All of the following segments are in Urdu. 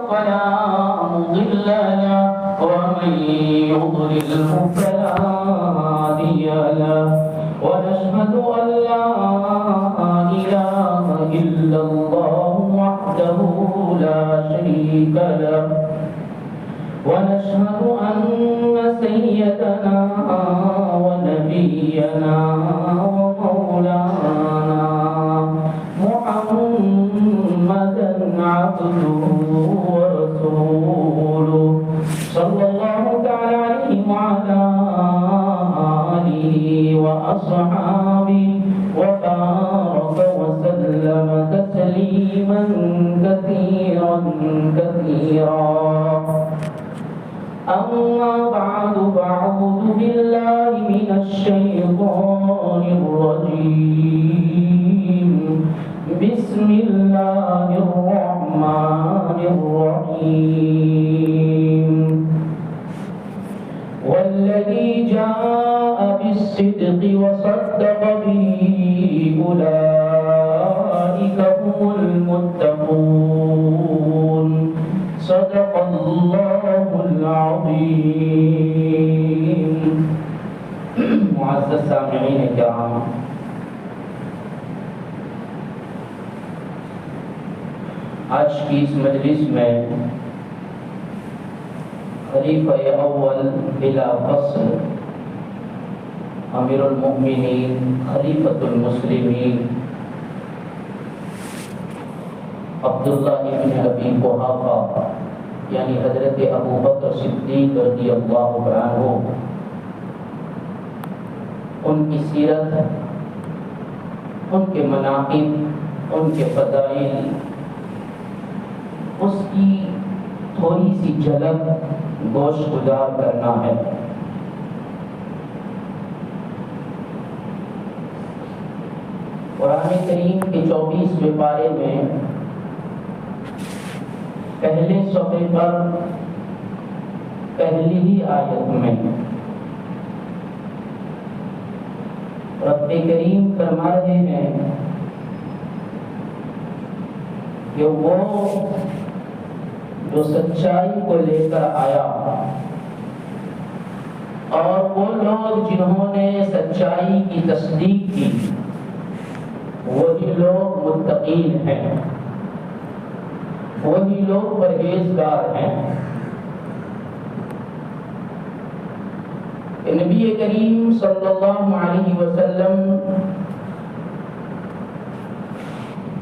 فلا مضل له ومن يضلله فلا هادي له ونشهد أن لا إله إلا الله وحده لا شريك له ونشهد أن سيدنا ونبينا ومولانا محمدا عبده ورسوله صلى الله تعالى عليه وعلى آله وأصحابه وبارك وسلم تسليما كثيرا أما بعد فأعوذ بالله من الشيطان الرجيم بسم الله الرحمن الرحيم والذي جاء بالصدق وصدق به أولئك هم المتقون صدق الله العظيم. معزز سامعین کرام، آج کی اس مجلس میں خلیفہ اول بلا فصل امیر المؤمنین خلیفۃ المسلمین عبداللہ ابن ابی قحافہ یعنی حضرت ابو بکر صدیق رضی اللہ عنہ، ان کی سیرت، ان کے مناقب، ان کے فضائل، اس کی تھوڑی سی جھلک گوش گزار کرنا ہے۔ قرآن کریم کے 24ویں پارے میں پہلے صفحے پر پہلی ہی آیت میں رب کریم فرما رہے ہیں کہ وہ جو سچائی کو لے کر آیا اور وہ لوگ جنہوں نے سچائی کی تصدیق کی وہی لوگ متقین ہیں، وہی لوگ پرہیزگار ہیں۔ نبی کریم صلی اللہ علیہ وسلم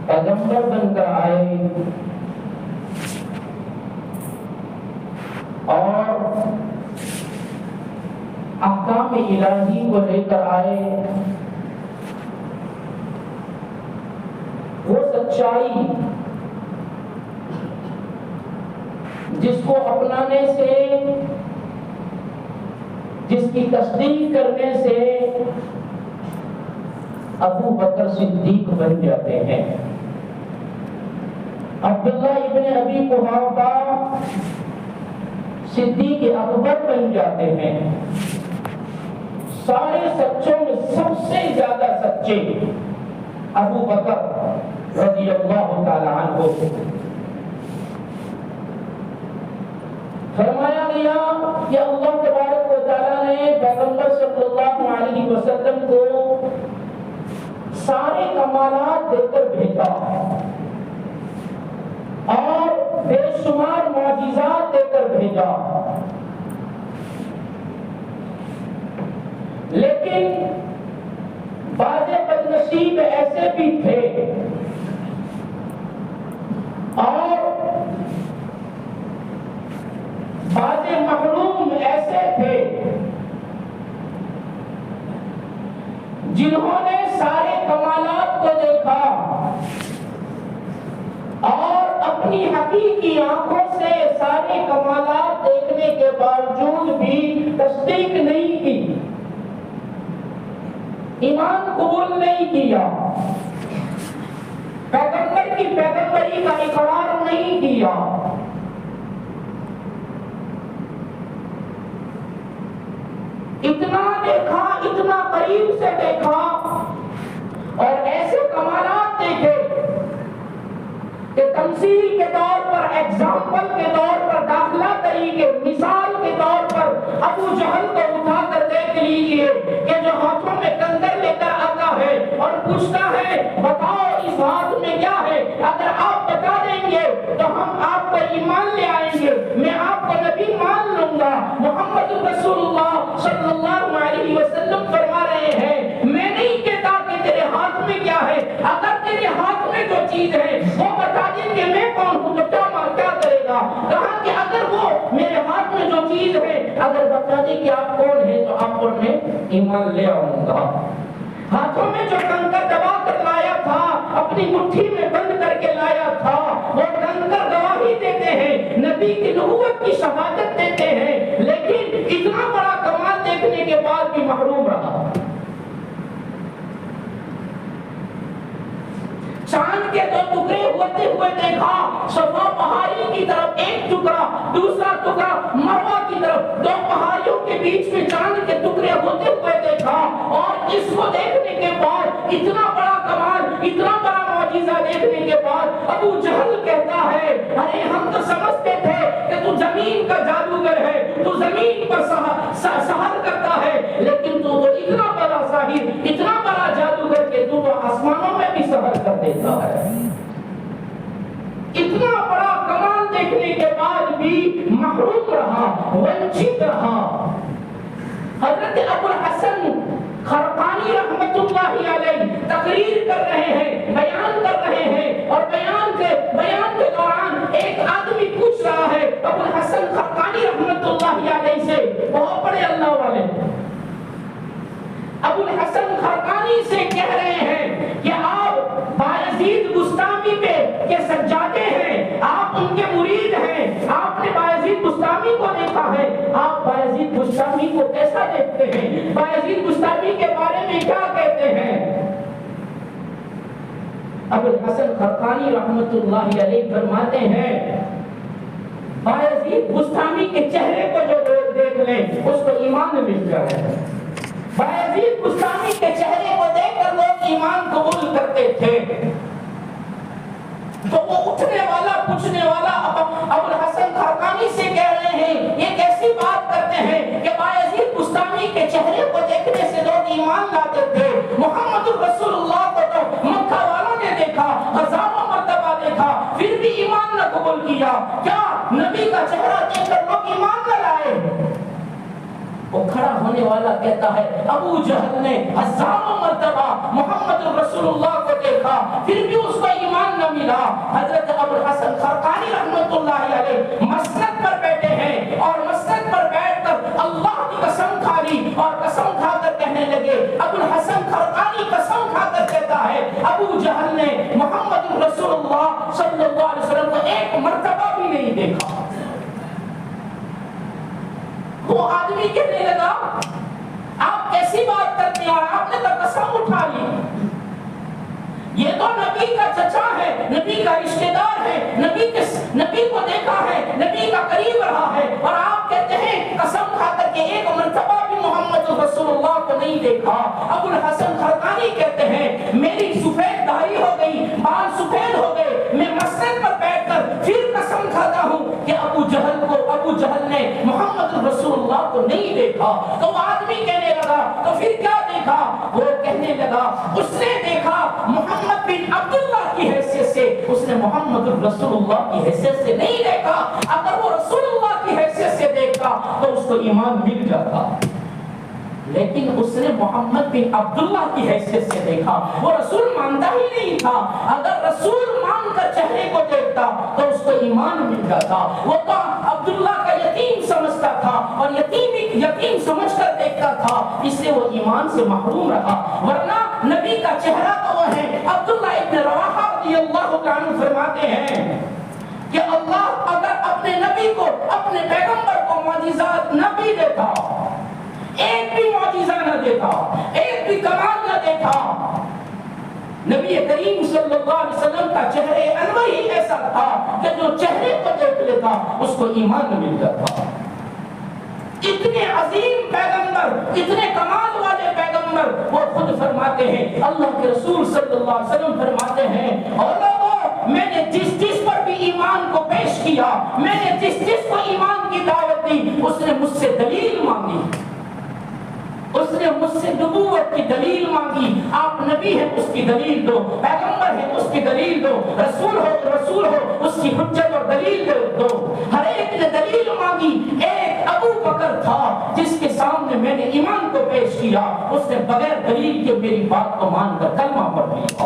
پیغمبر بن کر آئے اور احکام الہی کو لے کر آئے، وہ سچائی جس کو اپنانے سے، جس کی تصدیق کرنے سے ابو بکر صدیق بن جاتے ہیں، عبداللہ ابن ابی قحافہ صدیق اکبر بن جاتے ہیں۔ سارے سچوں میں سب سے زیادہ سچے ابو بکر رضی اللہ تعالی عنہ۔ فرمایا گیا کہ اللہ تبارک و تعالیٰ نے پیغمبر صلی اللہ علیہ وسلم کو سارے کمالات دے کر بھیجا اور بے شمار معجزات دے کر بھیجا، لیکن بعض بدنصیب ایسے بھی تھے اور بعض محروم ایسے تھے جنہوں نے سارے کمالات کو دیکھا اور اپنی حقیقی آنکھوں سے سارے کمالات دیکھنے کے باوجود بھی تصدیق نہیں کی، ایمان قبول نہیں کیا، پیغمبر کی پیغمبری کا اقرار نہیں کیا۔ اتنا دیکھا، اتنا قریب سے دیکھا اور ایسے کمالات دیکھے کہ تمثیل کے طور پر، ایگزامپل کے طور پر، داخلہ طریقے، مثال کے طور پر ابو جہل کو اٹھا کر دیکھ لیجئے کہ جو ہاتھوں میں کنکر لے کر آتا ہے اور پوچھتا ہے بتاؤ اس ہاتھ میں کیا ہے، اگر آپ بتا دیں گے تو ہم آپ پر ایمان لے آئیں گے، میں آپ کو نبی مان لوں گا۔ محمد رسول اللہ صلی اللہ علیہ وسلم فرما رہے ہیں میں نہیں کہتا کہ تیرے ہاتھ میں کیا ہے، اگر تیرے ہاتھ میں جو چیز ہے وہ بتا دیں کہ میں کون ہوں تو کیا کرے گا؟ کہا کہ اگر وہ میرے ہاتھ میں جو چیز ہے اگر بتا دیں کہ آپ کون ہیں تو آپ پر میں ایمان لے آؤں گا۔ ہاتھوں میں جو کنکر دبا کر لایا تھا، اپنی مٹھی میں بند کر کے لایا تھا، وہ کنکر گواہی دیتے ہیں، نبی کی نبوت کی شہادت دیتے ہیں، لیکن اتنا بڑا کمال دیکھنے کے بعد بھی محروم رہا۔ چاند کے دو ٹکڑے ہوتے ہوئے دیکھا، صفا پہاڑی کی طرف ایک ٹکڑا، دوسرا ٹکڑا مروہ کی طرف، دو پہاڑیوں کے بیچ میں چاند کے ٹکڑے ہوتے ہوئے دیکھا، اور اس کو دیکھنے کے بعد اتنا بڑا کمال، اتنا بڑا معجزہ دیکھنے کے بعد ابو جہل کہتا ہے ارے ہم تو سمجھتے تھے کہ تو زمین کا جادوگر ہے، تو زمین پر سحر کرتا ہے، لیکن تو اتنا بڑا ساحر، اتنا بڑا جادوگر کہ تو آسمانوں میں بھی سحر کر دیتا ہے۔ اتنا بڑا کمال دیکھنے کے بعد بھی محروم رہا، ونچت رہا۔ حضرت ابو الحسن خرقانی رحمت اللہ علیہ تقریر کر رہے ہیں، بیان کر رہے ہیں، اور بیان کے دوران ایک آدمی پوچھ رہا ہے ابو الحسن خرقانی رحمت اللہ علیہ سے، بہت بڑے اللہ والے، ابو الحسن خرقانی سے کہہ رہے ہیں کہ آپ بایزید بستامی پہ کے سجادے ہیں، آپ ان کے مرید ہیں، آپ نے بایزید بستامی کو دیکھا ہے، آپ بایزید بستامی کو کیسا دیکھتے ہیں، بایزید بستامی کے بارے میں کیا کہتے ہیں؟ ابو الحسن خرقانی رحمت اللہ علیہ فرماتے ہیں بایزید بستامی کے چہرے کو جو دیکھ لیں اس کو ایمان مل جائے۔ بایزید بستامی کے چہرے کو دیکھ کر لوگ ایمان قبول کرتے تھے، تو وہ اٹھنے والا پوچھنے والا ابو الحسن خرقانی سے کہہ رہے ہیں یہ کیسی بات کرتے ہیں کہ بایزید بستامی کے چہرے کو دیکھنے سے لوگ ایمان لاتے تھے، محمد رسول اللہ کو تو مکہ والوں نے دیکھا، ہزاروں مرتبہ دیکھا، پھر بھی ایمان نہ قبول کیا، کیا نبی کا چہرہ دیکھ کر لوگ ایمان نہ لائے؟ وہ کھڑا ہونے والا کہتا ہے ابو جہل نے ہزاروں مرتبہ محمد رسول اللہ کو دیکھا، پھر بھی اس کو ایمان نہ ملا۔ حضرت ابو الحسن خرقانی رحمت اللہ علیہ مسند پر بیٹھے ہیں، اور مسند پر بیٹھ کر اللہ کی قسم کھا لی، اور قسم کھا کر کہنے لگے، ابو الحسن خرقانی قسم کھا کر کہتا ہے ابو جہل نے محمد رسول اللہ صلی اللہ علیہ وسلم کو ایک مرتبہ بھی نہیں دیکھا۔ وہ آدمی کہنے لگا آپ کیسی بات کرتے ہیں، اور آپ نے تو قسم اٹھا لی، یہ تو نبی کا چچا ہے، نبی کا رشتہ دار ہے، نبی کو دیکھا ہے، نبی کا قریب رہا ہے، اور آپ کہتے ہیں قسم کھا کر کہ ایک مرتبہ بھی محمد رسول اللہ کو نہیں دیکھا۔ ابو الحسن خرقانی کہتے ہیں میری سفید داڑھی ہو گئی، بال سفید ہو گئے، میں مسجد پر بیٹھ کر پھر قسم کھاتا ہوں کہ ابو جہل نے محمد رسول اللہ کو نہیں دیکھا۔ تو وہ آدمی کہنے لگا تو پھر کیا دیکھا؟ وہ کہنے لگا اس نے دیکھا محمد بن عبداللہ کی حیثیت سے، اس نے محمد رسول اللہ کی حیثیت سے نہیں دیکھا، اگر وہ رسول اللہ کی حیثیت سے دیکھتا تو اس کو ایمان مل جاتا، لیکن اس نے محمد بن عبداللہ کی حیثیت سے دیکھا، وہ رسول مانتا ہی نہیں تھا، اگر رسول مان کر چہرے کو دیکھتا تو اس کو ایمان مل جاتا، وہ تو عبداللہ کا یتیم سمجھتا تھا اور یتیم سمجھ کر دیکھتا تھا، اس لیے وہ ایمان سے محروم رہا، ورنہ نبی کا چہرہ تو وہ ہے۔ عبداللہ ابن رواحہ رضی اللہ عنہ فرماتے ہیں کہ اللہ اگر اپنے نبی کو، اپنے پیغمبر کو معجزات نہ بھی دیتا، ایک بھی معجزہ نہ دیتا، ایک بھی کمال نہ دیتا، نبی کریم صلی اللہ علیہ وسلم کا چہرے انور ہی ایسا تھا کہ جو چہرے کو دیکھ لیتا اس کو ایمان مل جاتا۔ اتنے عظیم پیغمبر، اتنے کمال والے پیغمبر، وہ خود فرماتے ہیں، اللہ کے رسول صلی اللہ علیہ وسلم فرماتے ہیں اور لوگوں میں نے جس پر بھی ایمان کو پیش کیا، میں نے جس کو ایمان کی دعوت دی، اس نے مجھ سے دلیل مانگی، اس نے مجھ سے نبوت کی دلیل مانگی۔ آپ نبی ہیں اس کی دلیل دو، پیغمبر ہیں اس کی دلیل دو، رسول ہو اس کی حجت اور دلیل دو۔ ہر ایک نے دلیل مانگی۔ ایک ابو بکر تھا جس کے سامنے میں نے ایمان کو پیش کیا، اس نے بغیر دلیل کے میری بات کو مان کر کلمہ پڑھ لیا۔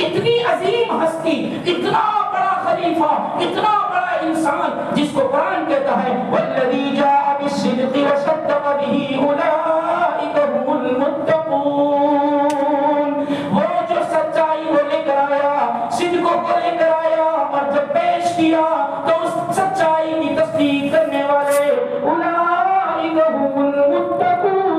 اتنی عظیم ہستی، اتنا بڑا خلیفہ، اتنا بڑا انسان جس کو قرآن کہتا ہے والذی جاء بالصدق وصدق به اولئک هم المتقون، وہ جو سچائی کو لے کر آیا، صدق کو لے کر آیا اور جب پیش کیا تو اس سچائی کی تصدیق کرنے والے اولئک هم المتقون،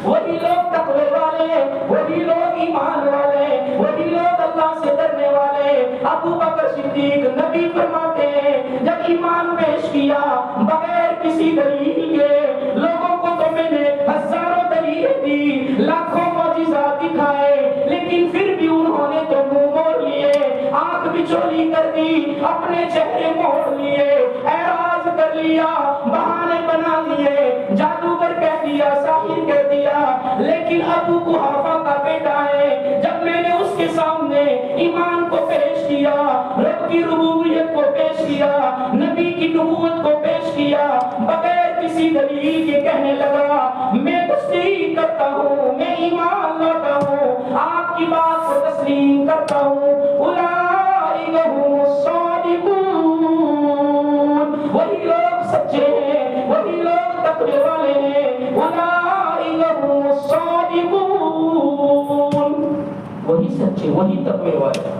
وہی لوگ تقوی والے، وہی لوگ ایمان والے، وہی لوگ اللہ سے ڈرنے والے۔ ابو بکر صدیق نبی فرماتے ہیں جب ایمان پیش کیا بغیر کسی دلیل کے، لوگوں کو تو میں نے ہزاروں دلیلیں دی، لاکھوں معجزات دکھائے، لیکن پھر بھی انہوں نے تو منہ موڑ لیے، آنکھ بچولی کر دی، اپنے چہرے موڑ لیے، اعراض کر لیا، بہانے بنا لیے، جادوگر کہہ دیا، ساحر کہہ دیا۔ لیکن ابو قحافہ کا بیٹا ہے، جب میں نے اس کے سامنے ایمان کو پیش کیا، رب کی ربوبیت کو پیش کیا، نبی کی نبوت کو پیش کیا، بغیر کسی دلیل کے کہنے لگا میں تصدیق کرتا ہوں، میں ایمان لاتا ہوں، آپ کی بات کو تسلیم کرتا ہوں، اولئک هم الصادقون، وہی لوگ سچے ہیں، وہی لوگ تقوی والے ہیں، اولئک هم الصادقون، وہی سچے، وہی تقوی والے۔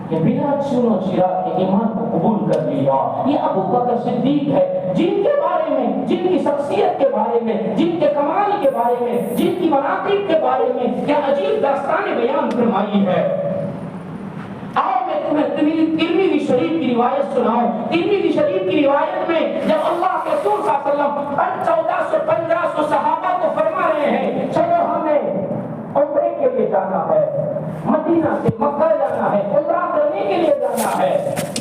کہ بنا سنو چراغ کے ایمان کو قبول کر لیا، یہ ابو بکر صدیق ہے جن کے بارے میں، جن کی شخصیت کے بارے میں، جن کے کمال کے بارے میں، جن کی مناقب کے بارے میں کیا عجیب داستانیں بیان فرمائی ہے۔ آؤ میں تمہیں ترمذی شریف کی روایت سناؤں۔ ترمذی شریف کی روایت میں جب اللہ کے رسول صلی اللہ علیہ وسلم 1400-1500 صحابہ کو فرما رہے ہیں چلو ہمیں عمرے کے لیے جانا ہے، مدینہ سے مکہ جانا ہے، عمرہ کرنے کے لیے جانا ہے،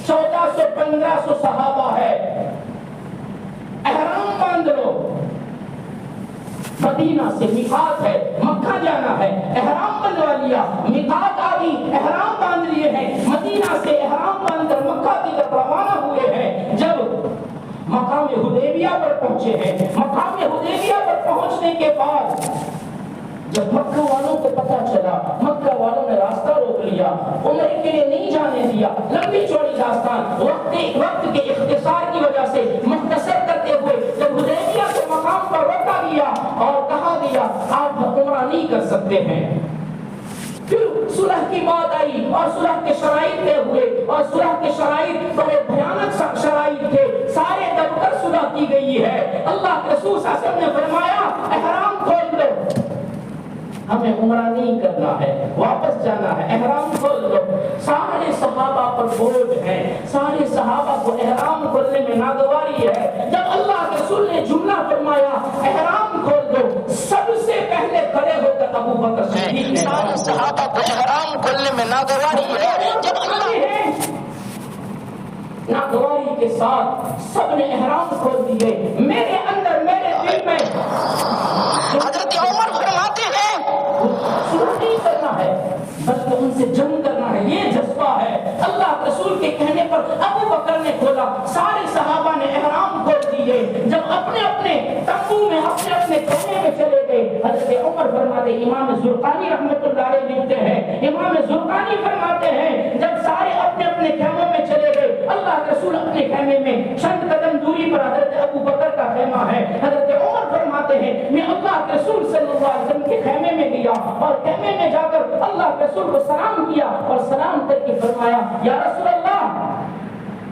1400-1500 صحابہ ہے، احرام باندھ لو، مدینہ سے میقات ہے، مکہ جانا ہے، احرام بندھوا لیا، میقات آ گئی، احرام باندھ لیے ہیں، مدینہ سے احرام باندھ کر مکہ کی طرف روانہ ہوئے ہیں۔ جب مقام حدیبیہ پر پہنچے ہیں، مقام حدیبیہ پر پہنچنے کے بعد جب مکہ والوں کو پتہ چلا، مکہ والوں نے راستہ روک لیا، عمرے کے لیے نہیں جانے دیا۔ لمبی چوڑی داستان، وقت کے اختصار کی وجہ سے مختصر کرتے ہوئے جب حدیبیہ کے مقام پر روکا گیا اور کہا گیا آپ عمرہ نہیں کر سکتے ہیں، پھر صلح کی بات آئی اور صلح کے شرائط طے ہوئے، اور صلح کے شرائط بڑے بھیانک شرائط تھے، سارے دب کر صلح کی گئی ہے۔ اللہ کے رسول صلی اللہ علیہ وسلم نے فرمایا احرام کھول دو، ہمیں عمرہ نہیں کرنا ہے، واپس جانا ہے، احرام کھول دو۔ سارے صحابہ پر بوجھ ہے، سارے صحابہ کو احرام کھولنے میں ناگواری ہے۔ جب اللہ کے رسول نے جملہ فرمایا احرام کھول دو، سب سے پہلے کھڑے ہو کر ابو بکر صدیق نے سارے صحابہ کو احرام کھولنے میں ناگواری ہے، جب اللہ ہے ناگواری کے ساتھ سب نے احرام کھول دیے۔ میرے اندر، میرے دل میں حضرت عمر فرماتے ہیں صلح نہیں کرنا ہے بلکہ ان سے جنگ کرنا ہے، یہ جذبہ ہے۔ اللہ رسول کے کہنے پر ابو بکر نے کھولا، سارے صحابہ نے احرام کھول دیے۔ جب اپنے اپنے تنبو میں، اپنے اپنے کونے میں چلے گئے، حضرت عمر فرماتے، امام زرقانی رحمۃ اللہ علیہ لکھتے ہیں، امام زرقانی فرماتے ہیں جب سارے اپنے اپنے خیموں میں چلے گئے، اللہ رسول اپنے خیمے میں چند قدم دوری پر حضرت ابو بکر کا خیمہ ہے، حضرت عمر فرماتے ہیں میں اللہ کے رسول صلی اللہ علیہ وسلم کے خیمے میں گیا اور خیمے میں جا کر اللہ کے رسول کو سلام کیا اور سلام کر کے فرمایا یا رسول اللہ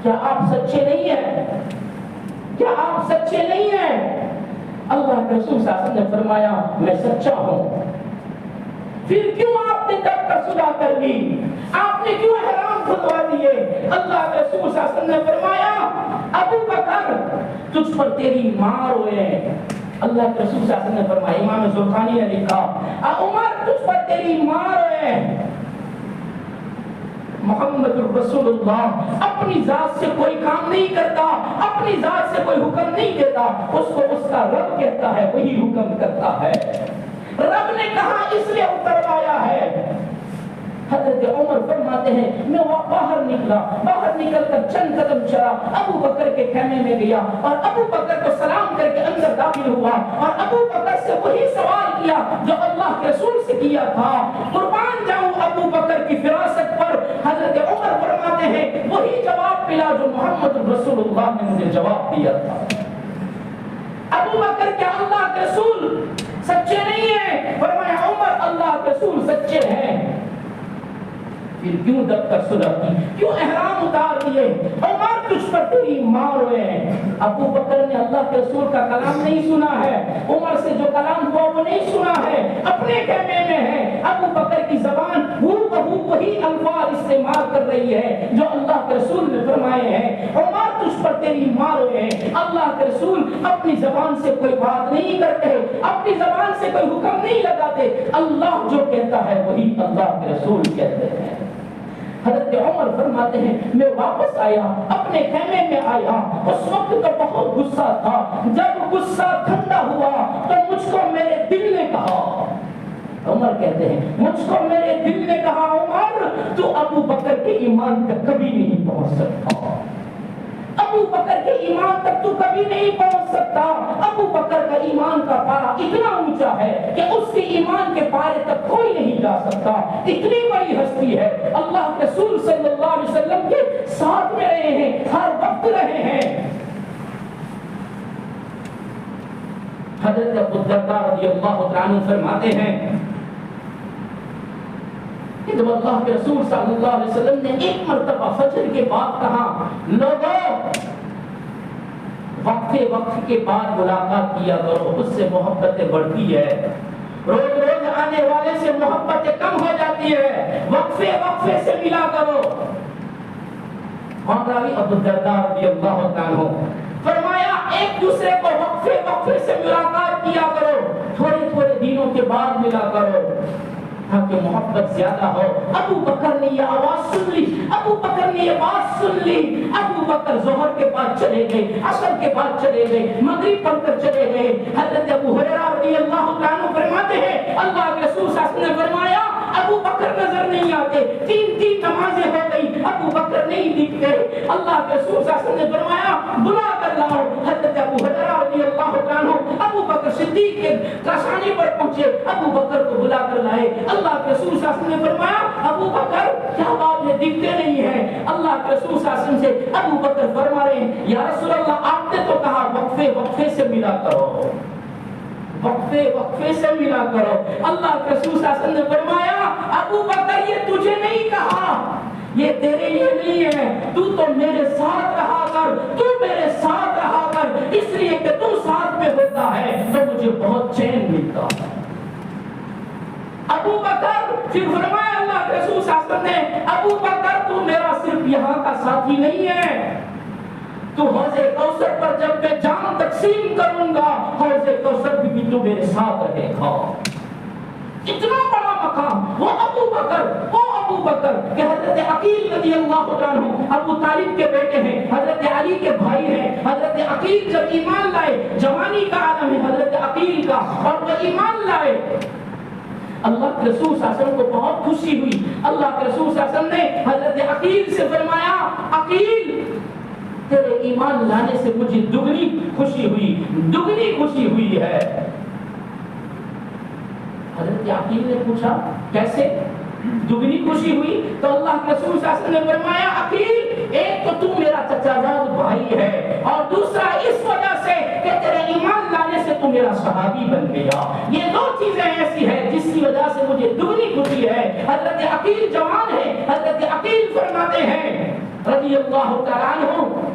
کیا آپ سچے نہیں ہیں؟ کیا آپ سچے نہیں ہیں؟ اللہ کے رسول صلی اللہ علیہ وسلم نے فرمایا میں سچا ہوں۔ پھر کیوں آپ نے دب کر صلح کر لی؟ آپ نے کیوں احرام کھلوا دیے؟ اللہ کے رسول صلی اللہ علیہ وسلم نے فرمایا ابو بکر تجھ پر تیری ماں روئے، اللہ کے رسول صلی اللہ علیہ وسلم نے فرمایا، امام زرقانی نے لکھا، عمر تجھ پر تیری ماں روئے، محمد رسول اللہ اپنی ذات سے کوئی کام نہیں کرتا، اپنی ذات سے کوئی حکم نہیں دیتا، اس کو اس کا رب کہتا ہے، وہی حکم کرتا ہے، رب نے کہا اس لیے اتروایا ہے۔ حضرت عمر فرماتے ہیں میں باہر نکلا، باہر نکل کر چند قدم چلا، ابو بکر کے خیمے میں گیا اور ابو بکر کو سلام کر کے اندر داخل ہوا اور ابو بکر سے وہی سوال کیا جو اللہ کے رسول سے کیا تھا۔ قربان جاؤں ابو بکر کی فراست پر، حضرت عمر فرماتے ہیں وہی جواب ملا جو محمد رسول اللہ نے مجھے جواب دیا تھا۔ ابو بکر کیا اللہ کے رسول سچے نہیں ہیں؟ فرمایا عمر اللہ کے رسول سچے ہیں۔ پھر کیوں دب کر صلح کی، کیوں احرام اتار دیے؟ عمر تجھ پر تیری ماں روئے ہیں۔ ابو بکر نے اللہ کے رسول کا کلام نہیں سنا ہے، عمر سے جو کلام ہوا وہ نہیں سنا ہے، اپنے خیمے میں ہے، ابو بکر کی زبان بہو وہی الفاظ استعمال کر رہی ہے جو اللہ کے رسول نے فرمائے ہیں۔ عمر تجھ پر تیری ماں روئے ہیں۔ اللہ کے رسول اپنی زبان سے کوئی بات نہیں کرتے، اپنی زبان سے کوئی حکم نہیں لگاتے، اللہ جو کہتا ہے وہی اللہ کے رسول کہتے ہیں۔ حضرت عمر فرماتے ہیں میں واپس آیا، اپنے خیمے میں آیا، اس وقت تو بہت غصہ تھا، جب غصہ ٹھنڈا ہوا تو مجھ کو میرے دل نے کہا، عمر کہتے ہیں مجھ کو میرے دل نے کہا عمر تو ابو بکر کے ایمان تک کبھی نہیں پہنچ سکتا، ابو بکر کے ایمان تک تو کبھی نہیں پہنچ سکتا۔ ابو بکر کا ایمان کا پارا اتنا اونچا ہے کہ اس کے ایمان کے پارے تک کوئی نہیں جا سکتا، اتنی بڑی ہستی ہے، اللہ کے رسول صلی اللہ علیہ وسلم کے ساتھ میں رہے ہیں، ہر وقت رہے ہیں۔ حضرت ابو الدرداء رضی اللہ عنہ فرماتے ہیں کہ جب اللہ کے رسول صلی اللہ علیہ وسلم نے ایک مرتبہ فجر کے بعد کہا لوگوں وقت کے بعد ملاقات کیا کرو، اس سے محبتیں بڑھتی ہے، روز روز آنے والے سے محبتیں کم ہو جاتی ہے، وقفے سے ملا کرو۔ راوی ابو الدرداء رضی اللہ عنہ فرمایا ایک دوسرے کو وقفے سے ملاقات کیا کرو، تھوڑے دنوں کے بعد ملا کرو تاکہ محبت زیادہ ہو۔ ابو بکر نے یہ آواز سن لی، ابو بکر نے یہ بات سن لی، ابو بکر ظہر کے بعد چلے گئے، عصر کے بعد چلے گئے، مغرب پڑھ کر چلے گئے۔ حضرت ابو ہریرہ رضی اللہ عنہ فرماتے ہیں اللہ کے رسول صلی اللہ علیہ وسلم نے فرمایا ابو بکر نظر نہیں آتے، تین نمازیں ہو گئی، ابو بکر نہیں دکھتے، اللہ کے رسول صلی اللہ علیہ وسلم نے فرمایا بلا کر لاؤ۔ حضرت ابو ہریرہ رضی اللہ عنہ ابو بکر صدیق کے کاشانے پر پہنچے، ابو بکر کو بلا کر لائے۔ اللہ کے رسول صلی اللہ علیہ وسلم نے فرمایا ابو بکر کیا بات ہے دکھتے نہیں ہیں؟ اللہ کے رسول صلی اللہ علیہ وسلم سے ابو بکر فرما رہے ہیں یا رسول اللہ آپ نے تو کہا وقفے سے ملا کرو، وقفے سے ملا کرو۔ اللہ کے رسول صلی اللہ علیہ وسلم نے فرمایا ابو بکر یہ تجھے نہیں کہا، یہ تیرے لیے نہیں ہے، تو میرے ساتھ رہا کر، تو میرے ساتھ رہا کر، اس لیے کہ تو ساتھ میں ہوتا ہے تو مجھے بہت چین ملتا ہے۔ ابو بکر پھر فرمایا اللہ کے رسول صلی اللہ علیہ وسلم نے ابو بکر تو میرا صرف یہاں کا ساتھی نہیں ہے، تو حوض کوثر پر جب میں جام تقسیم کروں گا حوض کوثر بھی تو میرے ساتھ رہے گا۔ اتنا بڑا مقام، وہ ابو بکر کہ حضرت عقیل رضی اللہ عنہ ابو طالب کے بیٹے ہیں، حضرت علی کے بھائی ہیں۔ حضرت عقیل جب ایمان لائے، جوانی کا عالم ہے حضرت عقیل کا، اور وہ ایمان لائے، اللہ کے رسول صلی اللہ علیہ وسلم کو بہت خوشی ہوئی۔ اللہ کے رسول صلی اللہ علیہ وسلم نے حضرت عقیل سے فرمایا عقیل تیرے ایمان لانے سے مجھے دگنی خوشی ہوئی ہے۔ حضرت عقیل نے پوچھا کیسے دگنی خوشی ہوئی؟ تو اللہ کے رسول صلی اللہ علیہ وسلم نے فرمایا عقیل ایک تو تو میرا چچا زاد بھائی ہے، اور دوسرا اس وجہ سے کہ تیرے ایمان لانے سے تو میرا صحابی بن گیا، یہ دو چیزیں ایسی ہیں جس کی وجہ سے مجھے دگنی خوشی ہے۔ حضرت عقیل جوان ہے، حضرت عقیل فرماتے ہیں رضی اللہ تعالیٰ عنہ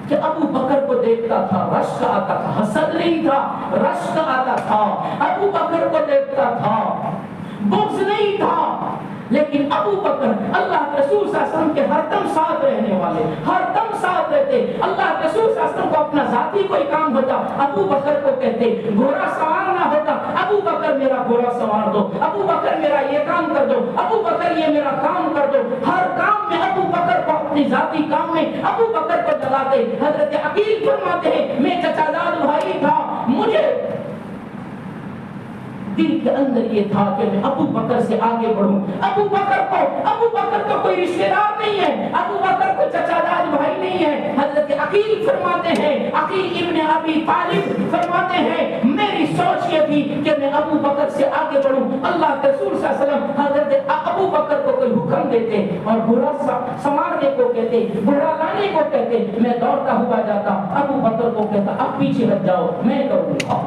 کہ ابو بکر کو دیکھتا تھا رشک آتا تھا، حسد نہیں تھا، رشک آتا تھا، ابو بکر کو دیکھتا تھا بغض نہیں تھا، لیکن ابو ابو بکر اللہ کے رسول صلی اللہ علیہ وسلم کے ہر دم ساتھ رہنے والے، ہر دم ساتھ رہتے۔ اللہ کے رسول صلی اللہ علیہ وسلم کو اپنا ذاتی کوئی کام ہوتا ابو بکر کو کہتے، گھوڑا سوارنا ہوتا ابو بکر میرا گھوڑا سوار دو، ابو بکر میرا یہ کام کر دو، ابو بکر یہ میرا کام کر دو۔ ہر کام میں ابو بکر کو، اپنی ذاتی کام میں ابو بکر کو لگاتے۔ حضرت عقیل فرماتے ہیں میں چچا زاد بھائی تھا، مجھے دل کے اندر یہ تھا کہ میں ابو بکر سے آگے بڑھوں۔ ابو بکر کو کوئی رشتہ دار نہیں ہے، ابو بکر کو چچا زاد بھائی نہیں ہے۔ حضرت عقیل فرماتے ہیں، عقیل ابن ابی طالب فرماتے ہیں میری سوچ یہ تھی کہ میں ابو بکر سے آگے بڑھوں۔ اللہ کے رسول صلی اللہ علیہ وسلم حضرت ابو بکر کو کوئی حکم دیتے اور گھوڑا سنوارنے کو کہتے، گھوڑا لانے کو کہتے، میں دوڑتا ہوا جاتا، ابو بکر کو کہتا اب پیچھے ہٹ جاؤ میں کروں گا۔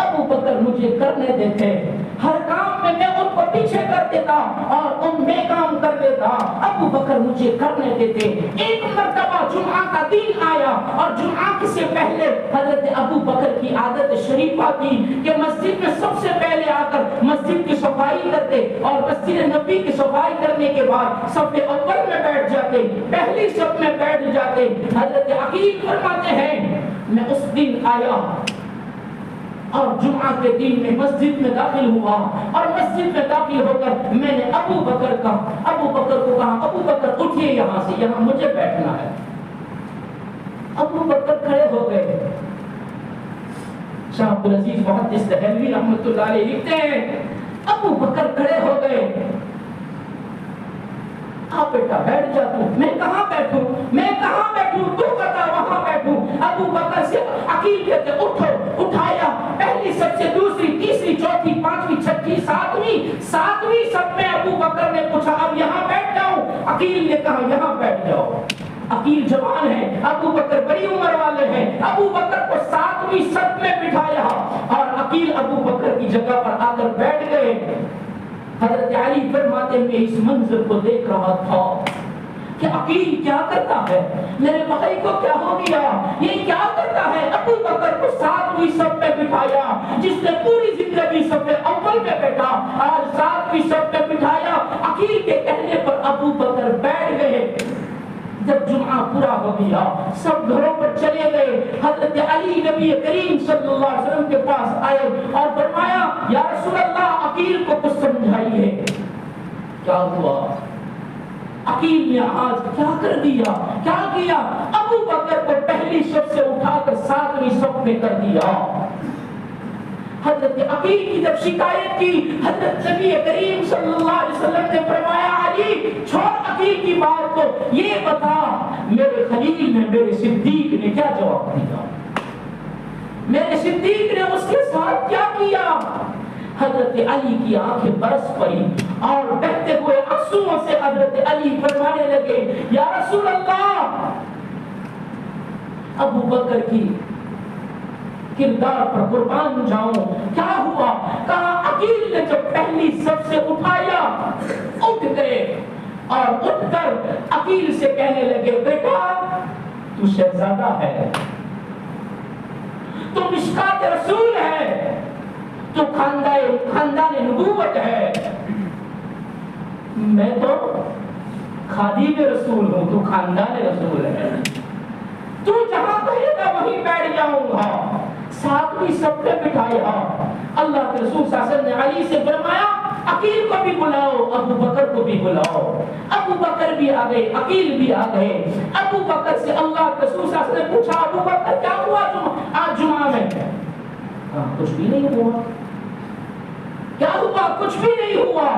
ابو بکر مجھے کرنے دیتے، ہر کام میں ان کو پیچھے کر دیتا اور ان میں کام کر دیتا۔ ابو بکر مجھے کرنے دیتے۔ ایک مرتبہ جمعہ کا دن آیا اور جمعہ سے پہلے حضرت ابو بکر کی عادت شریفہ تھی کہ مسجد میں سب سے پہلے آ کر مسجد کی صفائی کرتے اور مسجد نبی کی صفائی کرنے کے بعد صف اول میں بیٹھ جاتے، پہلی صف میں بیٹھ جاتے۔ حضرت عقیل فرماتے ہیں میں اس دن آیا اور جمعہ کے دن میں مسجد میں داخل ہوا اور مسجد میں داخل ہو کر میں نے ابو بکر کو کہا ابو بکر اٹھیے یہاں سے، یہاں مجھے بیٹھنا ہے۔ ابو بکر کھڑے ہو گئے۔ شاہ عبدالعزیز محدث دہلوی رحمۃ اللہ علیہ لکھتے ہیں ابو بکر کھڑے ہو گئے۔ آپ بیٹا بیٹھ جا، تو میں کہاں بیٹھوں، میں کہاں بیٹھوں، تو بتا وہاں بیٹھوں۔ ابو بکر سے عقیل کہتے اٹھو، اٹھایا، پہلی سب سے دوسری تیسری چوتھی پانچویں چھٹی ساتویں سب میں ابو بکر نے پوچھا اب یہاں بیٹھ جاؤں؟ عقیل نے کہا یہاں بیٹھ جاؤ۔ عقیل جوان ہے، ابو بکر بڑی عمر والے ہیں، ابو بکر کو ساتویں سب میں بٹھایا اور عقیل ابو بکر کی جگہ پر آ کر بیٹھ گئے۔ حضرت علی فرماتے میں اس منظر کو دیکھ رہا تھا کہ عقیل کیا کرتا ہے، میرے بھائی کو کیا ہو گیا، یہ کیا کرتا ہے؟ ابو بکر کو ساتویں صف میں بٹھایا، جس نے پوری زندگی صف اول میں بیٹھا آج ساتویں صف میں بٹھایا۔ عقیل کے کہنے پر ابو بکر بیٹھ گئے۔ جب جمعہ پورا ہو گیا سب گھروں پر چلے گئے۔ حضرت علی نبی کریم صلی اللہ علیہ وسلم کے پاس آئے اور فرمایا یا رسول اللہ عقیل کو کچھ سمجھائیے، کیا ہوا؟ عقیل نے آج کیا کر دیا، کیا کیا؟ ابو بکر کو پہلی صف سے اٹھا کر ساتویں صف میں کر دیا۔ حضرت عقیل کی جب شکایت کی حضرت نبی کریم صلی اللہ علیہ وسلم نے فرمایا علی چھوڑ عقیل کی بات کو، یہ بتا میرے خلیل نے، میرے صدیق نے کیا جواب دیا، میرے صدیق نے اس کے ساتھ کیا کیا؟ حضرت علی کی آنکھیں برس پڑی اور بہتے ہوئے آنسوؤں سے حضرت علی فرمانے لگے یا رسول اللہ ابو بکر کی کردار پر قربان جاؤں، کیا ہوا؟ کہا عقیل نے جب پہلی صف سے اٹھایا اٹھ گئے اور اٹھ کر عقیل سے کہنے لگے بیٹا تو شہزادہ ہے، تو مشکات رسول ہے، تو خاندان نبوت ہے، میں تو خادم رسول ہوں، تو خاندان رسول ہے، تو جہاں کہے گا وہیں بیٹھ جاؤں گا۔ ساتویں صف میں بٹھایا۔ اللہ کے رسول صلی اللہ علیہ وسلم نے علی سے فرمایا عقیل کو بھی بلاؤ، ابو بکر کو بھی بلاؤ۔ ابو بکر بھی آ گئے، عقیل بھی آ گئے۔ ابو بکر سے اللہ کے رسول صلی اللہ علیہ وسلم نے پوچھا ابو بکر کیا ہوا آج جمعہ میں؟ کچھ بھی نہیں ہوا۔ کیا ہوا؟ کچھ بھی نہیں ہوا،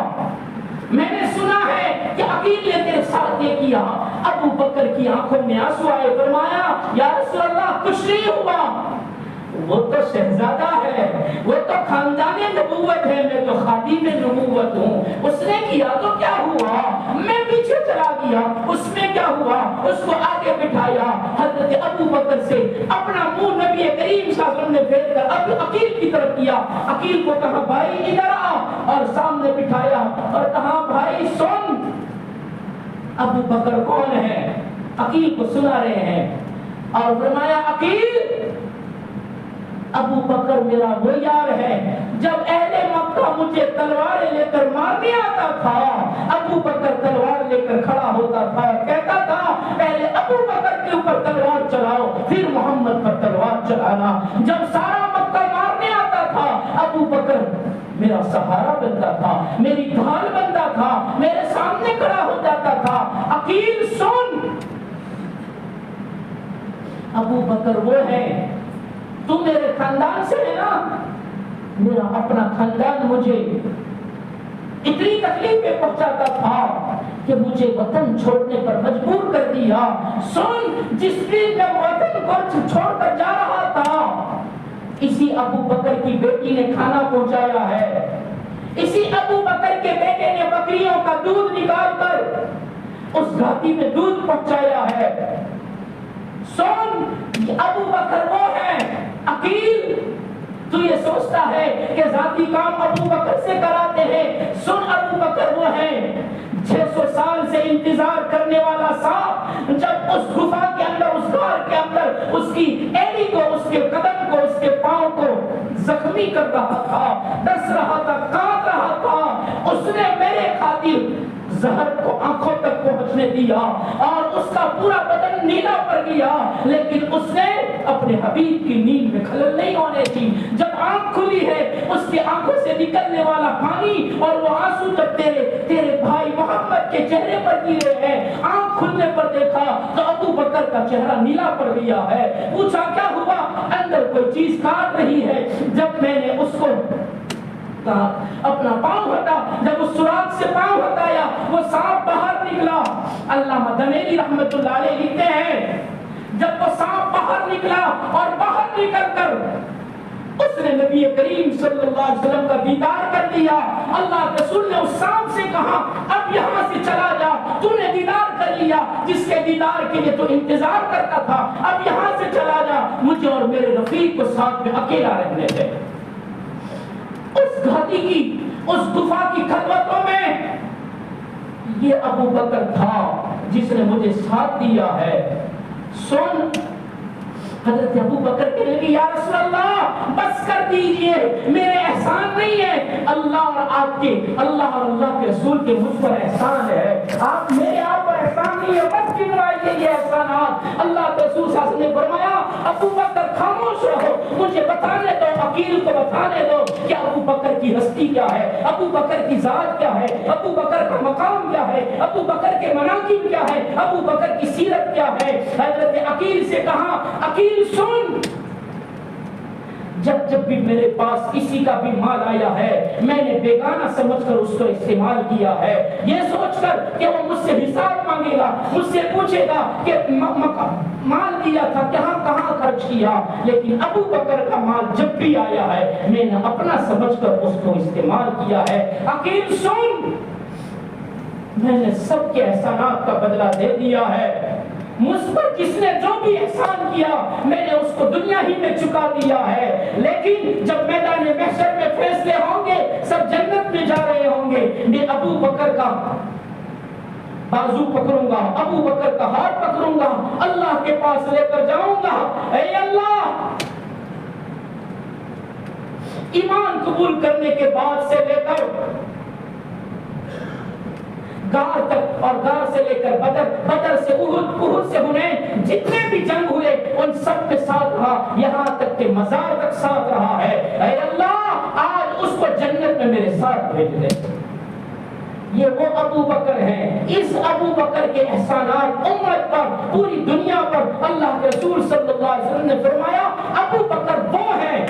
میں نے سنا ہے کہ عقیل نے تیرے ساتھ یہ کیا۔ ابو بکر کی آنکھوں میں آنسو آئے، فرمایا یا رسول اللہ کچھ نہیں ہوا، وہ تو شہزادہ ہے، وہ تو خاندان نبوت ہے، میں تو خادم نبوت ہوں، اس نے کیا تو کیا ہوا، میں پیچھے چلا گیا، اس میں کیا ہوا؟ اس کو آگے بٹھایا۔ حضرت ابو بکر سے اپنا منہ نبی کریم صلی اللہ علیہ وسلم نے پھیر کر اب عقیل کی طرف کیا۔ عقیل کو کہا بھائی ادھر آ، اور سامنے بٹھایا اور کہا بھائی سن، ابو بکر کون ہے؟ عقیل کو سنا رہے ہیں اور فرمایا عقیل ابو بکر میرا وہ یار ہے، جب اہل مکہ مجھے تلواریں لے کر مارنے آتا تھا ابو لے کر کھڑا ہوتا تھا، کہتا تھا پہلے ابو بکر کے اوپر تلوار چلاؤ پھر محمد پر تلوار چلانا۔ جب سارا مکہ مارنے آتا تھا ابو بکر میرا سہارا بنتا تھا، میری ڈھال بنتا تھا، میرے سامنے کھڑا ہو جاتا تھا۔ عقیل سن، ابو بکر وہ ہے، تو میرے خاندان سے ہے نا، میرا اپنا خاندان مجھے اتنی تکلیفیں پہنچاتا تھا کہ مجھے وطن چھوڑنے پر مجبور کر دیا۔ سن، جس دن جب وطن کو چھوڑ کر جا رہا تھا اسی ابو بکر کی بیٹی نے کھانا پہنچایا ہے، اسی ابو بکر کے بیٹے نے بکریوں کا دودھ نکال کر اس گھاٹی میں دودھ پہنچایا ہے۔ سن، ابو بکر وہ ہے۔ عقیل، تو یہ سوچتا ہے کہ ذاتی کام ابو بکر سے کراتے ہیں، سن ابو بکر وہ ہے 600 سال سے انتظار کرنے والا سانپ جب اس گفا کے اندر، اس غار کے اندر اس کی ایڑی کو، اس کے قدم کو، اس کے پاؤں کو زخمی کر رہا تھا، ڈس رہا تھا، کاٹ رہا تھا، اس نے میرے خاطر زہر کو آنکھوں تک پہنچنے دیا اور اس کا پورا بدن نیلا پڑ گیا، لیکن اس نے اپنے حبیب کی نیند میں خلل نہیں ہونے دی۔ جب آنکھ کھلی ہے اس کی آنکھوں سے نکلنے والا پانی اور وہ آنسو جب تیرے بھائی محمد کے چہرے پر گرے ہیں، آنکھ کھلنے پر دیکھا تو ابو بکر کا چہرہ نیلا پڑ گیا ہے۔ پوچھا کیا ہوا؟ اندر کوئی چیز کاٹ رہی ہے۔ جب میں نے اس کو اپنا پاؤں ہٹا، جب اس سوراخ سے پاؤں ہٹایا وہ سانپ باہر نکلا۔ علامہ دمیری رحمت اللہ علیہ لکھتے ہیں جب وہ سانپ باہر نکلا اور باہر نکل کر اس نے نبی کریم صلی اللہ علیہ وسلم کا دیدار کر لیا، اللہ رسول نے اس سانپ سے کہا اب یہاں سے چلا جا، تو نے دیدار کر لیا جس کے دیدار کے لیے تو انتظار کرتا تھا، اب یہاں سے چلا جا، مجھے اور میرے رفیق کو ساتھ میں اکیلا رہنے دے۔ اس گھاٹی کی، اس گفا کی خلوتوں میں یہ ابو بکر تھا جس نے مجھے ساتھ دیا ہے۔ سن، حضرت ابو بکر کہنے لگے یا رسول اللہ بس کر دیجئے، میرے احسان نہیں ہے، اللہ اور آپ کے، اللہ اور اللہ کے رسول کے مجھ پر احسان ہے، آپ میرے آپ پر احسان نہیں ہے، بس گنوائیے یہ احسانات۔ اللہ کے رسول صلی اللہ علیہ وسلم نے فرمایا ابو بکر خاموش رہو، مجھے بتانے دو، عقیل کو بتانے دو کہ ابو بکر کی ہستی کیا ہے، ابو بکر کی ذات کیا ہے، ابو بکر کا مقام کیا ہے، ابو بکر کے مناقب کیا ہے، ابو بکر کی سیرت کیا ہے۔ حضرت عقیل سے کہا عقیل سن، جب بھی میرے پاس کسی کا بھی مال آیا ہے میں نے بیگانہ سمجھ کر اس کو استعمال کیا ہے، یہ سوچ کر کہ وہ مجھ سے حساب مانگے گا، مجھ سے پوچھے گا کہ مال دیا تھا کہاں خرچ کیا، لیکن ابو بکر کا مال جب بھی آیا ہے میں نے اپنا سمجھ کر اس کو استعمال کیا ہے۔ عقیل سن، میں نے سب کے احسانات کا بدلہ دے دیا ہے، مجھ پر جس نے جو بھی احسان کیا میں نے اس کو دنیا ہی میں چکا دیا ہے، لیکن جب میدان محشر میں فیصلے ہوں گے سب جنت میں جا رہے ہوں گے، میں ابو بکر کا بازو پکڑوں گا، ابو بکر کا ہاتھ پکڑوں گا، اللہ کے پاس لے کر جاؤں گا، اے اللہ ایمان قبول کرنے کے بعد سے لے کر گار تک اور گار سے لے کر بدر، بدر سے احد، احد سے حنین، جتنے بھی جنگ ہوئے ان سب کے ساتھ رہا، یہاں تک کہ مزار تک ساتھ رہا ہے۔ اے اللہ آج اس کو جنت میں میرے ساتھ بھیج دے۔ یہ وہ ابو بکر ہیں، اس ابو بکر کے احسانات امت پر، پوری دنیا پر اللہ کے رسول صلی اللہ علیہ وسلم نے فرمایا ابو بکر وہ ہے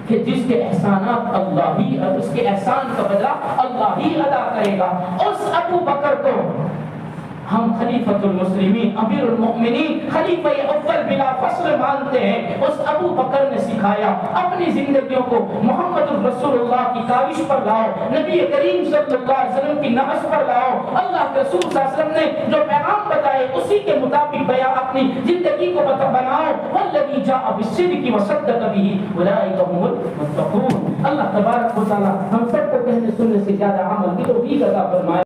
کہ جس کے احسانات اللہ ہی، اس کے احسان کا بدلہ اللہ ہی ادا کرے گا۔ اس ابو بکر کو ہم خلیفۃ المسلمین، امیر المؤمنین، خلیفہ اول بلا فصل مانتے ہیں۔ اس ابو بکر نے سکھایا اپنی زندگیوں کو محمد رسول اللہ کی کاوش پر لاؤ، نبی کریم صلی اللہ علیہ وسلم کی نہج پر لاؤ، اللہ کے رسول صلی اللہ علیہ وسلم نے جو پیغام بتائے اسی کے مطابق بیان اپنی زندگی کو بناؤ۔ والذی جاء بالصدق وصدق به اولئک هم المتقون۔ اللہ تبارک و تعالی ہم سب کو کہنے سننے سے زیادہ عمل کی توفیق عطا فرمائے۔